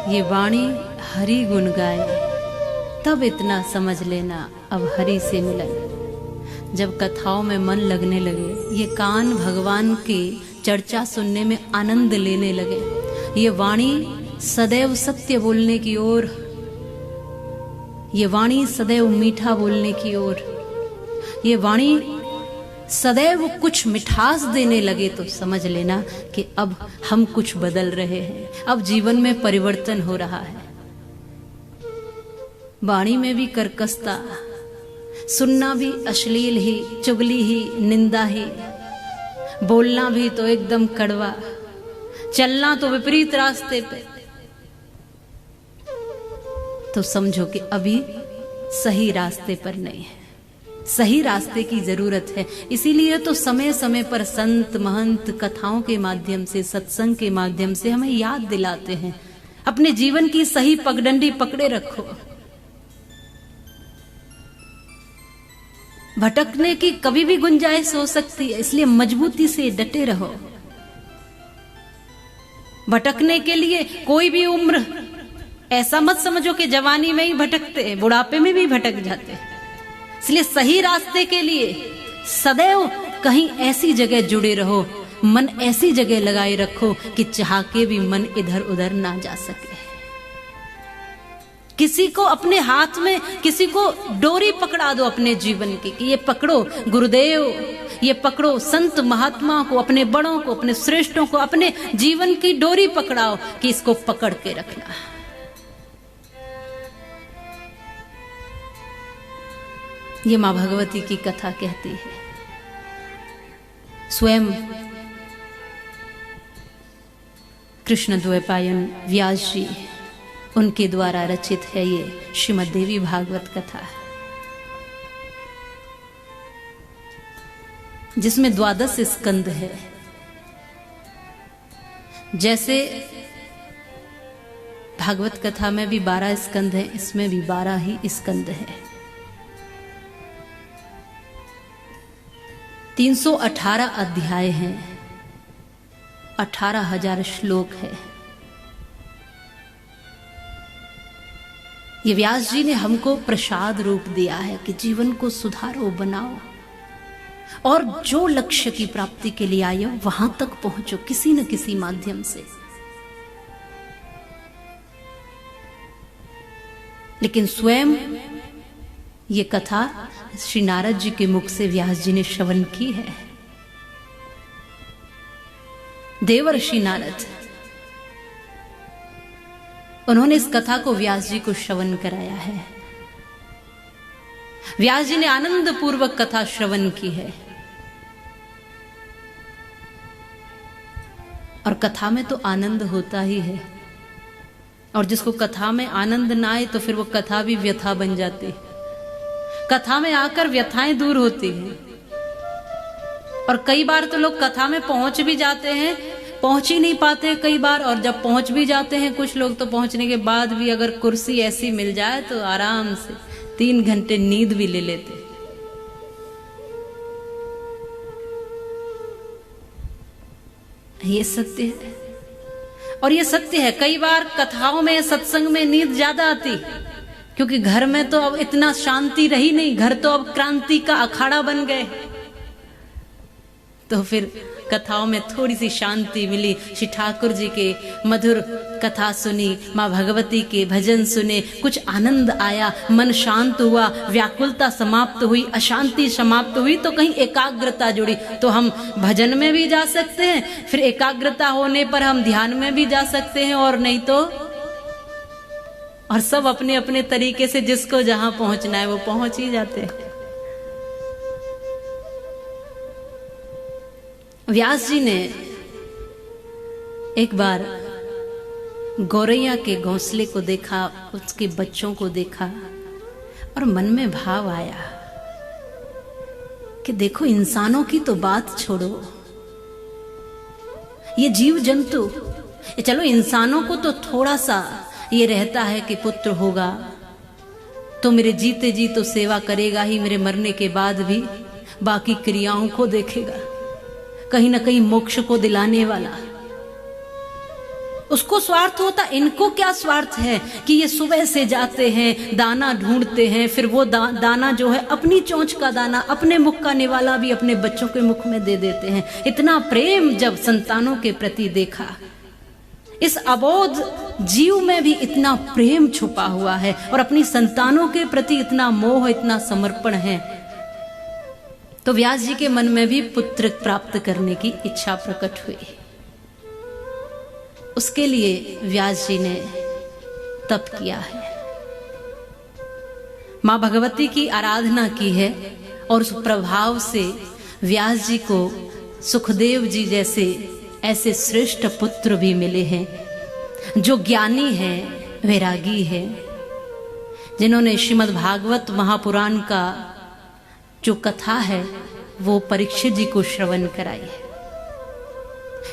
ये वाणी हरि गुण गाए, तब इतना समझ लेना अब हरि से मिलन। जब कथाओं में मन लगने लगे, ये कान भगवान की चर्चा सुनने में आनंद लेने लगे, ये वाणी सदैव सत्य बोलने की ओर, ये वाणी सदैव मीठा बोलने की ओर, ये वाणी सदैव कुछ मिठास देने लगे, तो समझ लेना कि अब हम कुछ बदल रहे हैं, अब जीवन में परिवर्तन हो रहा है। वाणी में भी कर्कशता, सुनना भी अश्लील ही, चुगली ही, निंदा ही, बोलना भी तो एकदम कड़वा, चलना तो विपरीत रास्ते पे, तो समझो कि अभी सही रास्ते पर नहीं है, सही रास्ते की जरूरत है। इसीलिए तो समय समय पर संत महंत कथाओं के माध्यम से, सत्संग के माध्यम से हमें याद दिलाते हैं, अपने जीवन की सही पगडंडी पकड़े रखो। भटकने की कभी भी गुंजाइश हो सकती है, इसलिए मजबूती से डटे रहो। भटकने के लिए कोई भी उम्र, ऐसा मत समझो कि जवानी में ही भटकते हैं, बुढ़ापे में भी भटक जाते हैं। इसलिए सही रास्ते के लिए सदैव कहीं ऐसी जगह जुड़े रहो, मन ऐसी जगह लगाए रखो कि चाह के भी मन इधर उधर ना जा सके। किसी को अपने हाथ में, किसी को डोरी पकड़ा दो अपने जीवन की कि ये पकड़ो गुरुदेव, ये पकड़ो संत महात्मा को, अपने बड़ों को, अपने श्रेष्ठों को, अपने जीवन की डोरी पकड़ाओ कि इसको पकड़ के रखना। ये मां भगवती की कथा कहती है। स्वयं कृष्ण द्वैपायन व्यास जी, उनके द्वारा रचित है ये श्रीमद् देवी भागवत कथा, जिसमें 12 स्कंद है। जैसे भागवत कथा में भी 12 स्कंद हैं, इसमें भी 12 ही स्कंद है। 318 अध्याय हैं, 18,000 श्लोक है। ये व्यास जी ने हमको प्रसाद रूप दिया है कि जीवन को सुधारो, बनाओ, और जो लक्ष्य की प्राप्ति के लिए आए हो वहां तक पहुंचो किसी न किसी माध्यम से। लेकिन स्वयं ये कथा श्री नारद जी के मुख से व्यास जी ने श्रवण की है। देवर्षि नारद, उन्होंने इस कथा को व्यास जी को श्रवण कराया है। व्यास जी ने आनंद पूर्वक कथा श्रवण की है, और कथा में तो आनंद होता ही है, और जिसको कथा में आनंद ना आए तो फिर वो कथा भी व्यथा बन जाती। कथा में आकर व्यथाएं दूर होती हैं। और कई बार तो लोग कथा में पहुंच भी जाते हैं, पहुंच ही नहीं पाते कई बार, और जब पहुंच भी जाते हैं कुछ लोग तो पहुंचने के बाद भी अगर कुर्सी ऐसी मिल जाए तो आराम से 3 घंटे नींद भी ले लेते। ये सत्य है, और ये सत्य है। कई बार कथाओं में, सत्संग में नींद ज्यादा आती, क्योंकि घर में तो अब इतना शांति रही नहीं, घर तो अब क्रांति का अखाड़ा बन गए, तो फिर कथाओं में थोड़ी सी शांति मिली। श्री ठाकुर जी के मधुर कथा सुनी, माँ भगवती के भजन सुने, कुछ आनंद आया, मन शांत हुआ, व्याकुलता समाप्त हुई, अशांति समाप्त हुई, तो कहीं एकाग्रता जुड़ी। तो हम भजन में भी जा सकते हैं, फिर एकाग्रता होने पर हम ध्यान में भी जा सकते हैं, और नहीं तो, और सब अपने अपने तरीके से जिसको जहां पहुंचना है वो पहुंच ही जाते हैं। व्यास जी ने एक बार गौरैया के घोंसले को देखा, उसके बच्चों को देखा, और मन में भाव आया कि देखो, इंसानों की तो बात छोड़ो, ये जीव जंतु, चलो इंसानों को तो थोड़ा सा ये रहता है कि पुत्र होगा तो मेरे जीते जी तो सेवा करेगा ही, मेरे मरने के बाद भी बाकी क्रियाओं को देखेगा, कहीं ना कहीं मोक्ष को दिलाने वाला। उसको स्वार्थ होता, इनको क्या स्वार्थ है कि ये सुबह से जाते हैं, दाना ढूंढते हैं, फिर वो दाना जो है अपनी चोंच का दाना, अपने मुख का निवाला भी अपने बच्चों के मुख में दे देते हैं। इतना प्रेम जब संतानों के प्रति देखा, इस अबोध जीव में भी इतना प्रेम छुपा हुआ है और अपनी संतानों के प्रति इतना मोह, इतना समर्पण है, तो व्यास जी के मन में भी पुत्र प्राप्त करने की इच्छा प्रकट हुई। उसके लिए व्यास जी ने तप किया है, मां भगवती की आराधना की है और उस प्रभाव से व्यास जी को सुखदेव जी जैसे ऐसे श्रेष्ठ पुत्र भी मिले हैं जो ज्ञानी हैं, वैरागी हैं, जिन्होंने श्रीमद् भागवत महापुराण का जो कथा है वो परीक्षित जी को श्रवण कराई है।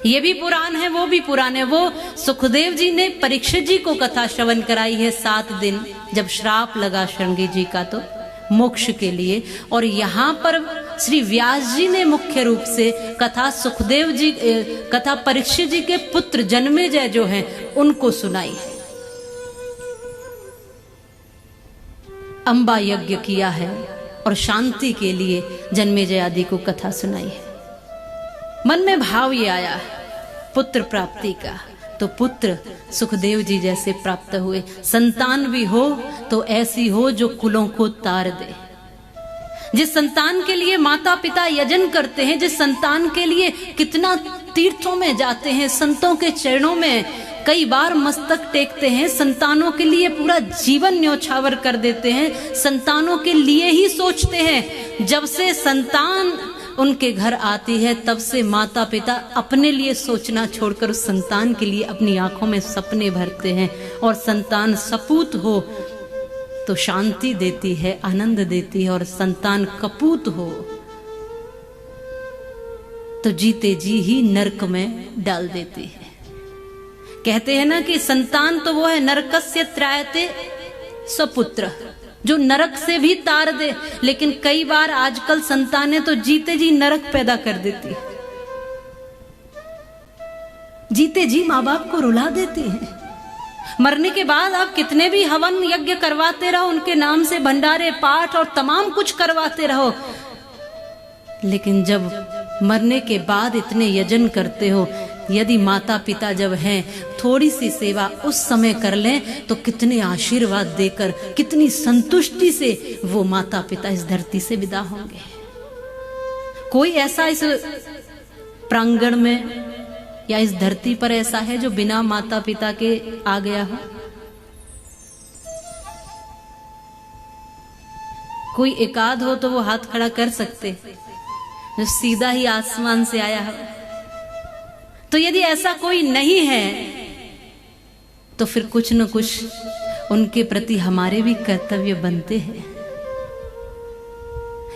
ये भी पुराण है, वो भी पुराण है। वो सुखदेव जी ने परीक्षित जी को कथा श्रवण कराई है 7 दिन, जब श्राप लगा श्रृंगी जी का तो मोक्ष के लिए। और यहाँ पर श्री व्यास जी ने मुख्य रूप से कथा सुखदेव जी, कथा परीक्षित जी के पुत्र जन्मेजय जो हैं उनको सुनाई है। अंबा यज्ञ किया है और शांति के लिए जन्मेजय आदि को कथा सुनाई है। मन में भाव ये आया पुत्र प्राप्ति का, तो पुत्र सुखदेव जी जैसे प्राप्त हुए। संतान भी हो तो ऐसी हो जो कुलों को तार दे। जिस संतान के लिए माता पिता यजन करते हैं, जिस संतान के लिए कितना तीर्थों में जाते हैं, संतों के चरणों में कई बार मस्तक टेकते हैं, संतानों के लिए पूरा जीवन न्योछावर कर देते हैं, संतानों के लिए ही सोचते हैं। जब से संतान उनके घर आती है तब से माता पिता अपने लिए सोचना छोड़कर उस संतान के लिए अपनी आंखों में सपने भरते हैं। और संतान सपूत हो तो शांति देती है, आनंद देती है, और संतान कपूत हो तो जीते जी ही नरक में डाल देती है। कहते हैं ना कि संतान तो वो है नरकस्य त्रायते सपुत्र, जो नरक से भी तार दे। लेकिन कई बार आजकल संतानें तो जीते जी नरक पैदा कर देती है, जीते जी माँ बाप को रुला देती हैं। मरने के बाद आप कितने भी हवन यज्ञ करवाते रहो, उनके नाम से भंडारे पाठ और तमाम कुछ करवाते रहो, लेकिन जब मरने के बाद इतने यजन करते हो, यदि माता पिता जब हैं थोड़ी सी सेवा उस समय कर लें तो कितने आशीर्वाद देकर, कितनी संतुष्टि से वो माता पिता इस धरती से विदा होंगे। कोई ऐसा इस प्रांगण में या इस धरती पर ऐसा है जो बिना माता पिता के आ गया हो? कोई एकाध हो तो वो हाथ खड़ा कर सकते, जो सीधा ही आसमान से आया हो। तो यदि ऐसा कोई नहीं है तो फिर कुछ न कुछ उनके प्रति हमारे भी कर्तव्य बनते हैं।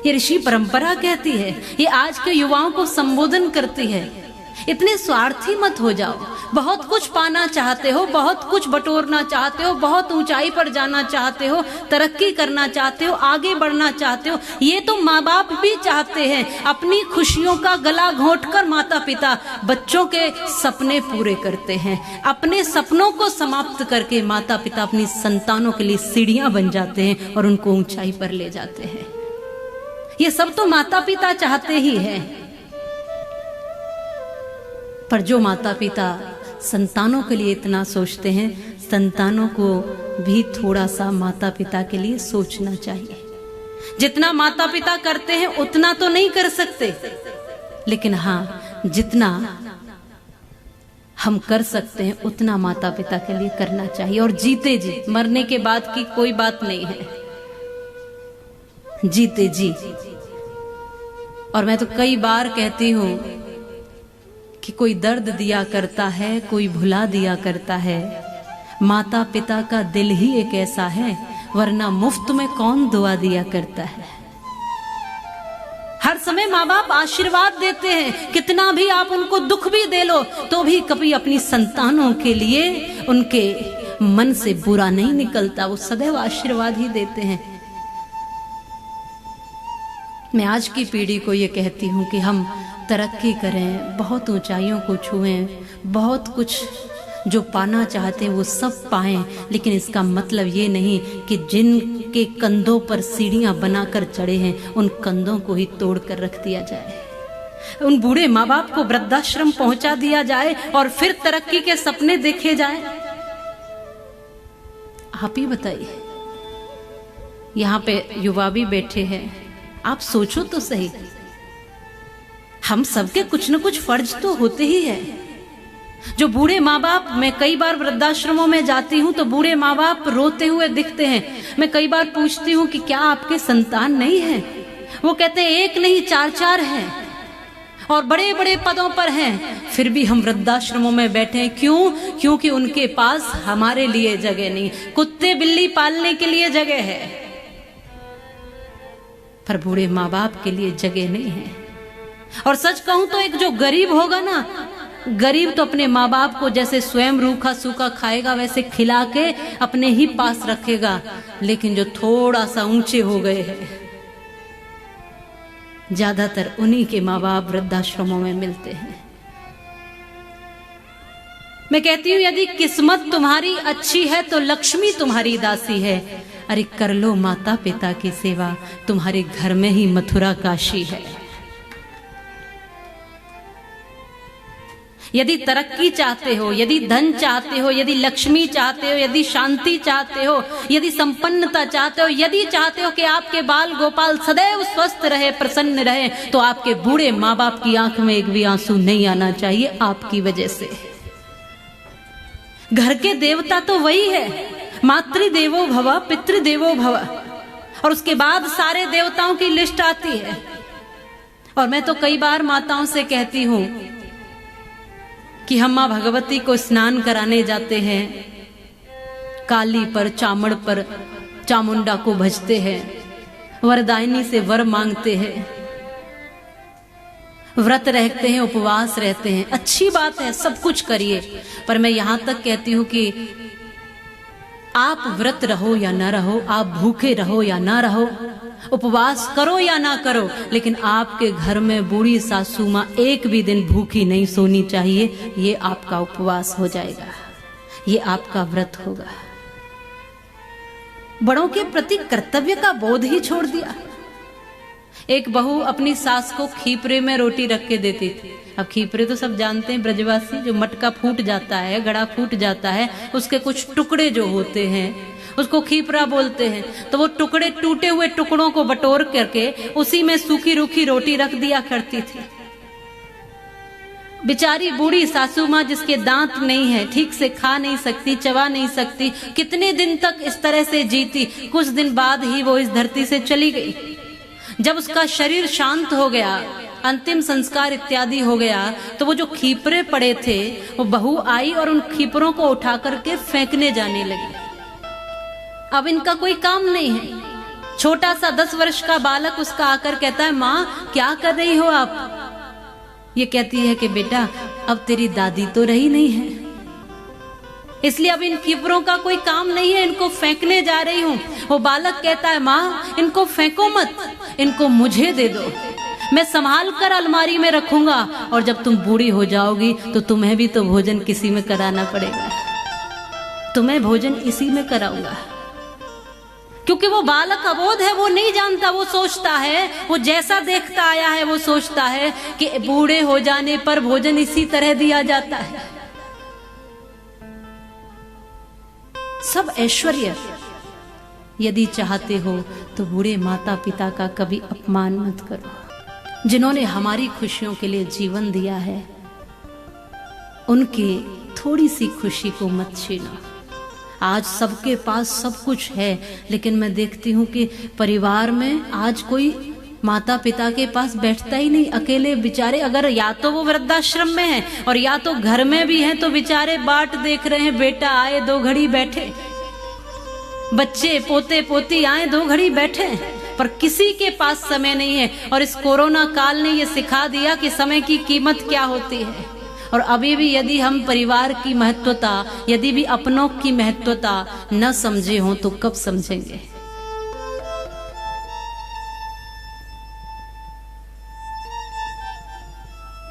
ये ऋषि परंपरा कहती है, ये आज के युवाओं को संबोधन करती है। इतने स्वार्थी मत हो जाओ। बहुत कुछ पाना चाहते हो, बहुत कुछ बटोरना चाहते हो, बहुत ऊंचाई पर जाना चाहते हो, तरक्की करना चाहते हो, आगे बढ़ना चाहते हो। ये तो माँ बाप भी चाहते हैं। अपनी खुशियों का गला घोंटकर माता पिता बच्चों के सपने पूरे करते हैं। अपने सपनों को समाप्त करके माता पिता अपनी संतानों के लिए सीढ़ियां बन जाते हैं और उनको ऊंचाई पर ले जाते हैं। ये सब तो माता पिता चाहते ही हैं। पर जो माता पिता संतानों के लिए इतना सोचते हैं, संतानों को भी थोड़ा सा माता पिता के लिए सोचना चाहिए। जितना माता पिता करते हैं उतना तो नहीं कर सकते, लेकिन हाँ, जितना हम कर सकते हैं उतना माता पिता के लिए करना चाहिए। और जीते जी, मरने के बाद की कोई बात नहीं है, जीते जी। और मैं तो कई बार कहती हूं कि कोई दर्द दिया करता है, कोई भुला दिया करता है। माता पिता का दिल ही एक ऐसा है, वरना मुफ्त में कौन दुआ दिया करता है। हर समय माँ बाप आशीर्वाद देते हैं। कितना भी आप उनको दुख भी दे लो तो भी कभी अपनी संतानों के लिए उनके मन से बुरा नहीं निकलता, वो सदैव आशीर्वाद ही देते हैं। मैं आज की पीढ़ी को ये कहती हूँ कि हम तरक्की करें, बहुत ऊंचाइयों को छुएं, बहुत कुछ जो पाना चाहते हैं वो सब पाएं, लेकिन इसका मतलब ये नहीं कि जिनके कंधों पर सीढ़ियां बनाकर चढ़े हैं उन कंधों को ही तोड़ कर रख दिया जाए। उन बूढ़े माँ बाप को वृद्धाश्रम पहुंचा दिया जाए और फिर तरक्की के सपने देखे जाएं। आप ही बताइए। यहाँ पे युवा भी बैठे हैं, आप सोचो तो सही, हम सबके कुछ न कुछ फर्ज तो होते ही है। जो बूढ़े माँ बाप, मैं कई बार वृद्धाश्रमों में जाती हूँ तो बूढ़े माँ बाप रोते हुए दिखते हैं। मैं कई बार पूछती हूँ कि क्या आपके संतान नहीं है? वो कहते हैं एक नहीं 4-4 हैं और बड़े बड़े पदों पर हैं, फिर भी हम वृद्धाश्रमों में बैठे हैं। क्यों? क्योंकि उनके पास हमारे लिए जगह नहीं। कुत्ते बिल्ली पालने के लिए जगह है, पर बूढ़े माँ बाप के लिए जगह नहीं है। और सच कहूं तो एक जो गरीब होगा ना, गरीब तो अपने माँ बाप को जैसे स्वयं रूखा सूखा खाएगा वैसे खिला के अपने ही पास रखेगा, लेकिन जो थोड़ा सा ऊंचे हो गए हैं, ज्यादातर उन्हीं के माँ बाप वृद्धाश्रमों में मिलते हैं। मैं कहती हूं यदि किस्मत तुम्हारी अच्छी है तो लक्ष्मी तुम्हारी दासी है। अरे कर लो माता पिता की सेवा, तुम्हारे घर में ही मथुरा काशी है। यदि तरक्की चाहते हो, यदि धन चाहते हो, यदि लक्ष्मी चाहते हो, यदि शांति चाहते हो, यदि संपन्नता चाहते हो, यदि चाहते हो कि आपके बाल गोपाल सदैव स्वस्थ रहे, प्रसन्न रहे, तो आपके बूढ़े माँ बाप की आंख में एक भी आंसू नहीं आना चाहिए आपकी वजह से। घर के देवता तो वही है, मातृदेवो भव पितृदेवो भव, और उसके बाद सारे देवताओं की लिस्ट आती है। और मैं तो कई बार माताओं से कहती हूं कि हम मां भगवती को स्नान कराने जाते हैं, काली पर चामड़ पर चामुंडा को भजते हैं, वरदायिनी से वर मांगते हैं, व्रत रहते हैं, उपवास रहते हैं। अच्छी बात है, सब कुछ करिए, पर मैं यहां तक कहती हूं कि आप व्रत रहो या ना रहो, आप भूखे रहो या ना रहो, उपवास करो या ना करो, लेकिन आपके घर में बूढ़ी सासू माँ एक भी दिन भूखी नहीं सोनी चाहिए। ये आपका उपवास हो जाएगा, ये आपका व्रत होगा। बड़ों के प्रति कर्तव्य का बोध ही छोड़ दिया। एक बहू अपनी सास को खीपरे में रोटी रख के देती थी। अब खीपरे तो सब जानते हैं ब्रजवासी, जो मटका फूट जाता है, घड़ा फूट जाता है, उसके कुछ टुकड़े जो होते हैं उसको खीपरा बोलते हैं। तो वो टुकड़े, टूटे हुए टुकड़ों को बटोर करके उसी में सूखी रूखी रोटी रख दिया करती थी। बेचारी बूढ़ी सासू माँ जिसके दांत नहीं है, ठीक से खा नहीं सकती, चबा नहीं सकती, कितने दिन तक इस तरह से जीती। कुछ दिन बाद ही वो इस धरती से चली गई। जब उसका शरीर शांत हो गया, अंतिम संस्कार इत्यादि हो गया, तो वो जो खीपरे पड़े थे वो बहू आई और उन खीपरों को उठा करके फेंकने जाने लगी। अब इनका कोई काम नहीं है। छोटा सा 10 वर्ष का बालक उसका आकर कहता है, माँ क्या कर रही हो आप? ये कहती है कि बेटा अब तेरी दादी तो रही नहीं है, इसलिए अब इन खीपरों का कोई काम नहीं है, इनको फेंकने जा रही हूं। वो बालक कहता है, माँ इनको फेंको मत, इनको मुझे दे दो, मैं संभाल कर अलमारी में रखूंगा, और जब तुम बूढ़ी हो जाओगी तो तुम्हें भी तो भोजन किसी में कराना पड़ेगा, तुम्हें भोजन इसी में कराऊंगा। क्योंकि वो बालक अबोध है, वो नहीं जानता, वो सोचता है, वो जैसा देखता आया है वो सोचता है कि बूढ़े हो जाने पर भोजन इसी तरह दिया जाता है। सब ऐश्वर्य यदि चाहते हो तो बूढ़े माता पिता का कभी अपमान मत करो। जिन्होंने हमारी खुशियों के लिए जीवन दिया है, उनकी थोड़ी सी खुशी को मत छीनो। आज सबके पास सब कुछ है, लेकिन मैं देखती हूँ कि परिवार में आज कोई माता पिता के पास बैठता ही नहीं। अकेले बेचारे, अगर या तो वो वृद्धाश्रम में है और या तो घर में भी हैं, तो बेचारे बाट देख रहे हैं, बेटा आए 2 घड़ी बैठे, बच्चे पोते पोती आए 2 घड़ी बैठे, पर किसी के पास समय नहीं है। और इस कोरोना काल ने ये सिखा दिया कि समय की कीमत क्या होती है। और अभी भी यदि हम परिवार की महत्वता, यदि भी अपनों की महत्वता न समझे हों तो कब समझेंगे।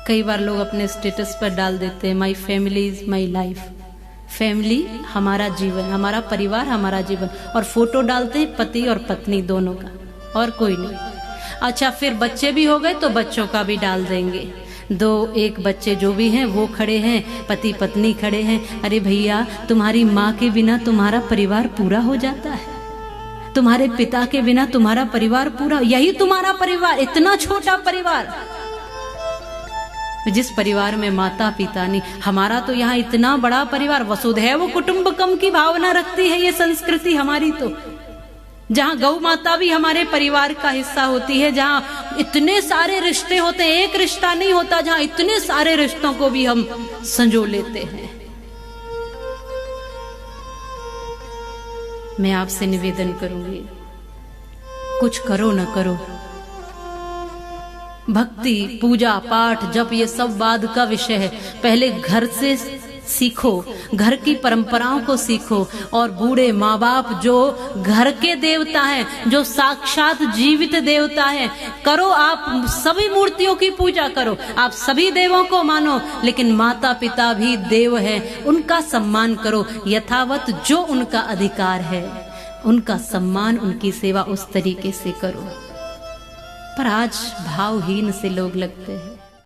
कई बार लोग अपने स्टेटस पर डाल देते हैं, my family is my life. Family हमारा जीवन, हमारा परिवार हमारा जीवन, और फोटो डालते हैं पति और पत्नी दोनों का, और कोई नहीं। अच्छा, फिर बच्चे भी हो गए तो बच्चों का भी डाल देंगे, 2-1 बच्चे जो भी हैं वो खड़े हैं, पति पत्नी खड़े हैं। अरे भैया, तुम्हारी माँ के बिना तुम्हारा परिवार पूरा हो जाता है, तुम्हारे पिता के बिना तुम्हारा परिवार पूरा, यही तुम्हारा परिवार, इतना छोटा परिवार, जिस परिवार में माता पिता नहीं। हमारा तो यहाँ इतना बड़ा परिवार, वसुधैव कुटुंबकम की भावना रखती है ये संस्कृति हमारी, तो जहाँ गौ माता भी हमारे परिवार का हिस्सा होती है, जहाँ इतने सारे रिश्ते होते हैं, एक रिश्ता नहीं होता, जहाँ इतने सारे रिश्तों को भी हम संजो लेते हैं। मैं आपसे निवेदन करूंगी, कुछ करो न करो, भक्ति पूजा पाठ जप ये सब बाद का विषय है। पहले घर से सीखो, घर की परंपराओं को सीखो, और बूढ़े माँ बाप जो घर के देवता हैं, जो साक्षात जीवित देवता है, करो आप सभी मूर्तियों की पूजा करो, आप सभी देवों को मानो, लेकिन माता पिता भी देव है, उनका सम्मान करो, यथावत जो उनका अधिकार है उनका सम्मान, उनकी सेवा उस तरीके से करो। पर आज भावहीन से लोग लगते हैं।